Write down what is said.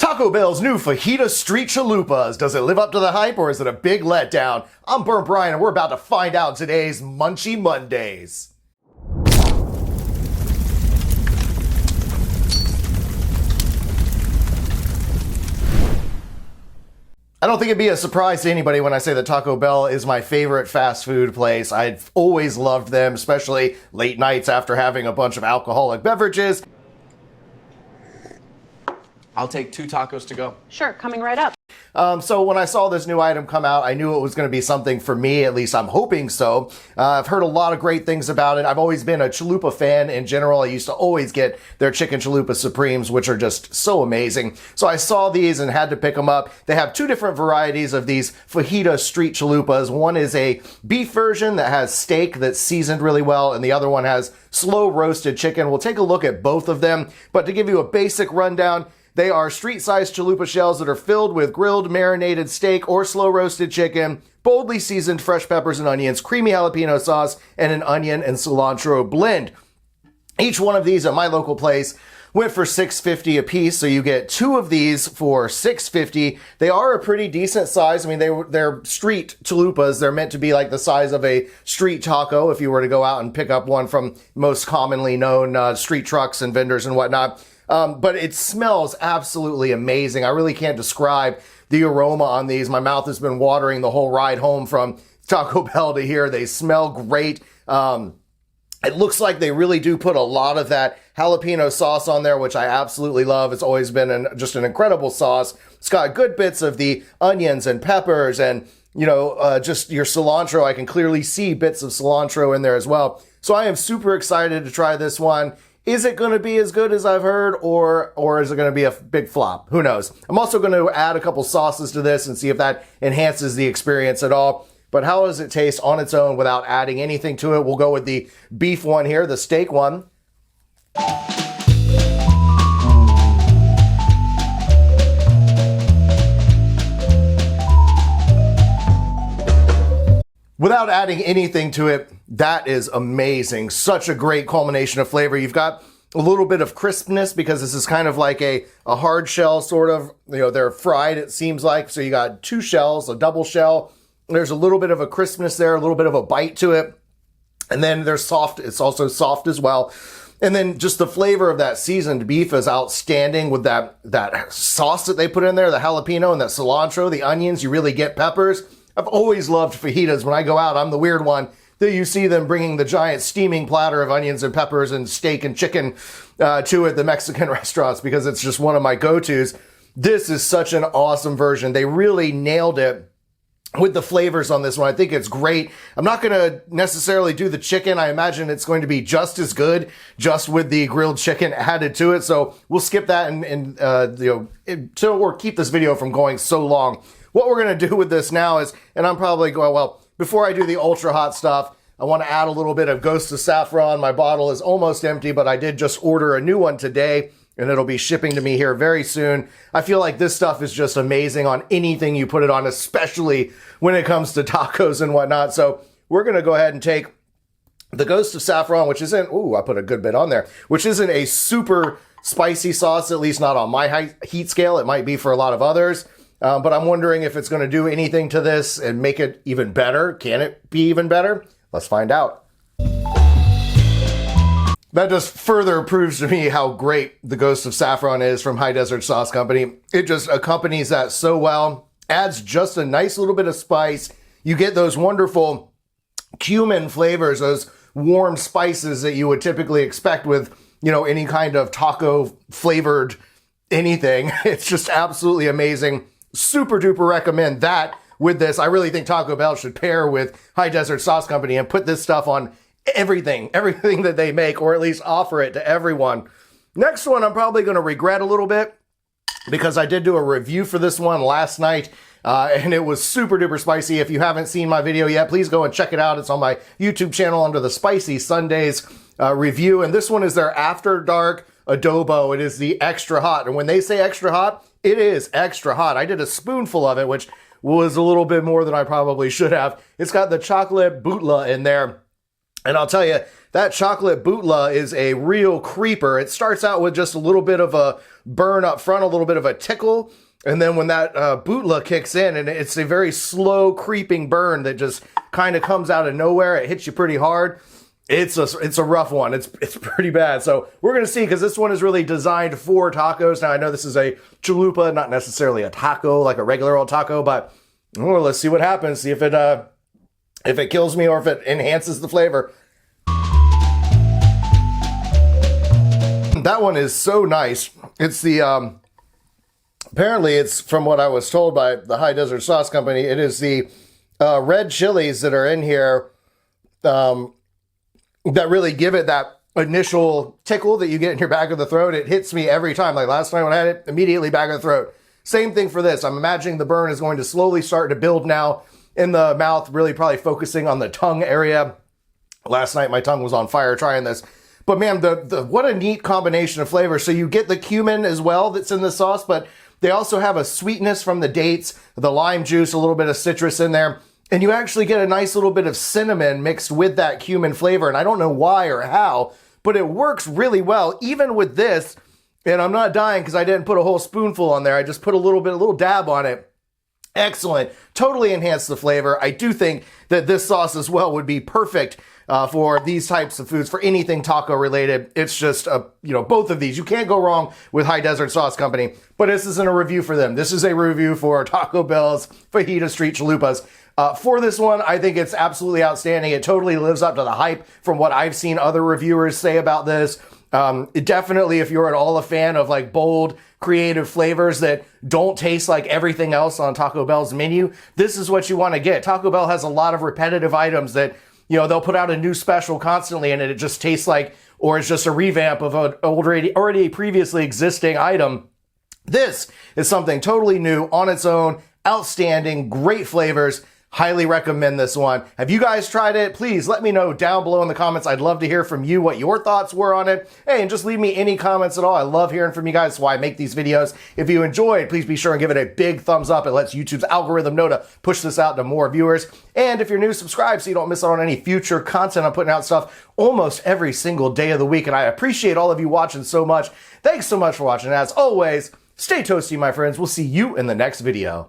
Taco Bell's new Fajita Street Chalupas. Does it live up to the hype or is it a big letdown? I'm Burnt Brian and we're about to find out in today's Munchy Mondays. I don't think it'd be a surprise to anybody when I say that Taco Bell is my favorite fast food place. I've always loved them, especially late nights after having a bunch of alcoholic beverages. I'll take 2 tacos to go. Sure, coming right up. So when I saw this new item come out, I knew it was going to be something for me, at least I'm hoping so. I've heard a lot of great things about it. I've always been a Chalupa fan in general. I used to always get their chicken Chalupa Supremes, which are just so amazing. So I saw these and had to pick them up. They have 2 different varieties of these Fajita Street Chalupas. One is a beef version that has steak that's seasoned really well, and the other one has slow roasted chicken. We'll take a look at both of them, but to give you a basic rundown, they are street-sized chalupa shells that are filled with grilled marinated steak or slow-roasted chicken, boldly seasoned fresh peppers and onions, creamy jalapeno sauce, and an onion and cilantro blend. Each one of these at my local place went for $6.50 a piece, so you get 2 of these for $6.50. They are a pretty decent size. I mean, they're street chalupas. They're meant to be like the size of a street taco if you were to go out and pick up one from most commonly known street trucks and vendors and whatnot. But it smells absolutely amazing. I really can't describe the aroma on these. My mouth has been watering the whole ride home from Taco Bell to here. They smell great. It looks like they really do put a lot of that jalapeno sauce on there, which I absolutely love. It's always been just an incredible sauce. It's got good bits of the onions and peppers and, just your cilantro. I can clearly see bits of cilantro in there as well. So I am super excited to try this one. Is it going to be as good as I've heard, or is it going to be a big flop? Who knows? I'm also going to add a couple sauces to this and see if that enhances the experience at all. But how does it taste on its own without adding anything to it? We'll go with the beef one here, the steak one. Without adding anything to it, that is amazing. Such a great culmination of flavor. You've got a little bit of crispness because this is kind of like a hard shell sort of. They're fried, it seems like. So you got 2 shells, a double shell. There's a little bit of a crispness there, a little bit of a bite to it. And then they're soft. It's also soft as well. And then just the flavor of that seasoned beef is outstanding with that sauce that they put in there, the jalapeno and that cilantro, the onions. You really get peppers. I've always loved fajitas. When I go out, I'm the weird one that you see them bringing the giant steaming platter of onions and peppers and steak and chicken to at the Mexican restaurants because it's just one of my go-tos. This is such an awesome version. They really nailed it with the flavors on this one. I think it's great. I'm not going to necessarily do the chicken. I imagine it's going to be just as good, just with the grilled chicken added to it. So we'll skip that or keep this video from going so long. What we're going to do with this now is, and I'm probably going, well, before I do the ultra hot stuff, I want to add a little bit of Ghost of Saffron. My bottle is almost empty, but I did just order a new one today, and it'll be shipping to me here very soon. I feel like this stuff is just amazing on anything you put it on, especially when it comes to tacos and whatnot. So we're going to go ahead and take the Ghost of Saffron, which isn't, I put a good bit on there, which isn't a super spicy sauce, at least not on my heat scale. It might be for a lot of others. But I'm wondering if it's going to do anything to this and make it even better. Can it be even better? Let's find out. That just further proves to me how great the Ghost of Saffron is from High Desert Sauce Company. It just accompanies that so well. Adds just a nice little bit of spice. You get those wonderful cumin flavors, those warm spices that you would typically expect with, any kind of taco flavored anything. It's just absolutely amazing. Super duper recommend that with this. I really think Taco Bell should pair with High Desert Sauce Company and put this stuff on everything that they make, or at least offer it to everyone. Next one I'm probably going to regret a little bit because I did do a review for this one last night and it was super duper spicy. If you haven't seen my video yet, please go and check it out. It's on my YouTube channel under the Spicy Sundays review. And this one is their After Dark Adobo. It is the extra hot. And when they say extra hot, it is extra hot. I did a spoonful of it, which was a little bit more than I probably should have. It's got the chocolate bootla in there. And I'll tell you, that chocolate bootla is a real creeper. It starts out with just a little bit of a burn up front, a little bit of a tickle. And then when that bootla kicks in, and it's a very slow creeping burn that just kind of comes out of nowhere, it hits you pretty hard. It's a rough one. It's pretty bad. So we're going to see, because this one is really designed for tacos. Now, I know this is a chalupa, not necessarily a taco like a regular old taco, but let's see what happens. See if it kills me or if it enhances the flavor. That one is so nice. It's the, apparently it's, from what I was told by the High Desert Sauce Company, it is the red chilies that are in here that really give it that initial tickle that you get in your back of the throat. It hits me every time. Like last night when I had it, immediately back of the throat. Same thing for this. I'm imagining the burn is going to slowly start to build now in the mouth, really probably focusing on the tongue area. Last night my tongue was on fire trying this. But man, what a neat combination of flavors. So you get the cumin as well that's in the sauce, but they also have a sweetness from the dates, the lime juice, a little bit of citrus in there. And you actually get a nice little bit of cinnamon mixed with that cumin flavor. And I don't know why or how, but it works really well, even with this. And I'm not dying because I didn't put a whole spoonful on there. I just put a little dab on it. Excellent. Totally enhanced the flavor. I do think that this sauce as well would be perfect for these types of foods, for anything taco related. It's just, both of these. You can't go wrong with High Desert Sauce Company, but this isn't a review for them. This is a review for Taco Bell's Fajita Street Chalupas. For this one, I think it's absolutely outstanding. It totally lives up to the hype from what I've seen other reviewers say about this. Definitely, if you're at all a fan of like bold, creative flavors that don't taste like everything else on Taco Bell's menu, this is what you want to get. Taco Bell has a lot of repetitive items that, they'll put out a new special constantly and it just tastes like, or it's just a revamp of an already previously existing item. This is something totally new on its own, outstanding, great flavors. Highly recommend this one. Have you guys tried it? Please let me know down below in the comments. I'd love to hear from you what your thoughts were on it. Hey, and just leave me any comments at all. I love hearing from you guys. That's why I make these videos. If you enjoyed, please be sure and give it a big thumbs up. It lets YouTube's algorithm know to push this out to more viewers. And if you're new, subscribe so you don't miss out on any future content. I'm putting out stuff almost every single day of the week, and I appreciate all of you watching so much. Thanks so much for watching. As always, stay toasty, my friends. We'll see you in the next video.